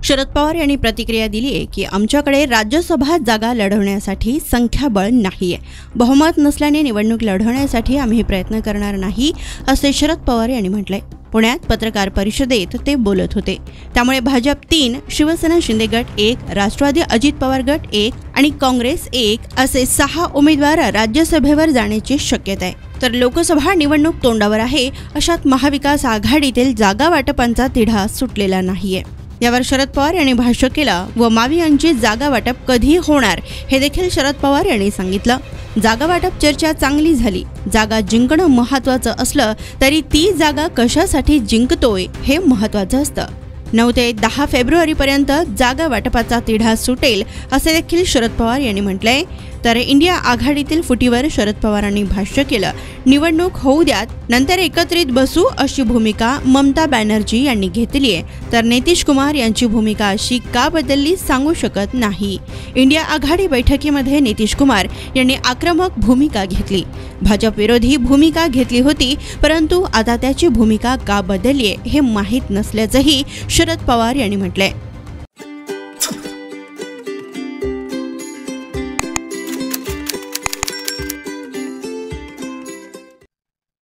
शरद पवार यांनी प्रतिक्रिया दिली आहे की आमच्याकडे राज्यसभा जागा लढवण्यासाठी संख्याबळ नाहीये, बहुमत नसल्याने निवडणूक लढवण्यासाठी आम्ही प्रयत्न करणार नाही असे शरद पवार यांनी म्हटले। पुण्यात पत्रकार परिषदेत ते बोलत होते। त्यामुळे भाजप 3, शिवसेना शिंदे गट 1, राष्ट्रवादी अजित पवार गट 1 आणि काँग्रेस 1 असे 6 उमेदवार राज्यसभेवर जाण्याची शक्यता आहे। तर लोकसभा निवडणूक तोंडावर आहे, अशात महाविकास आघाडीतील जागा वाटपांचा तिढा सुटलेला नाहीये। यावर शरद पवार यांनी भाष्य केलं व मावी यांची जागा वाटप कधी होणार हे देखील शरद पवार यांनी सांगितलं। जागा वाटप चर्चा चांगली झाली, जागा जिंकणं महत्त्वाचं असलं तरी ती जागा कशासाठी जिंकतोय हे महत्त्वाचं असतं। 9 ते 10 फेब्रुवारीपर्यंत जागा वाटपाचा तिढा सुटेल असे देखील शरद पवार यांनी म्हटलंय। तर इंडिया आघाडीतील फुटीवर शरद पवारांनी भाष्य केलं, निवडणूक होऊ द्यात, नंतर एकत्रित बसू अशी भूमिका ममता बॅनर्जी यांनी घेतली आहे। तर नितीश कुमार यांची भूमिका अशी का बदलली सांगू शकत नाही। इंडिया आघाडी बैठकीमध्ये नितीश कुमार यांनी आक्रमक भूमिका घेतली, भाजप विरोधी भूमिका घेतली होती, परंतु आता त्याची भूमिका का बदलली हे माहीत नसल्याचंही शरद पवार यांनी म्हटलंय।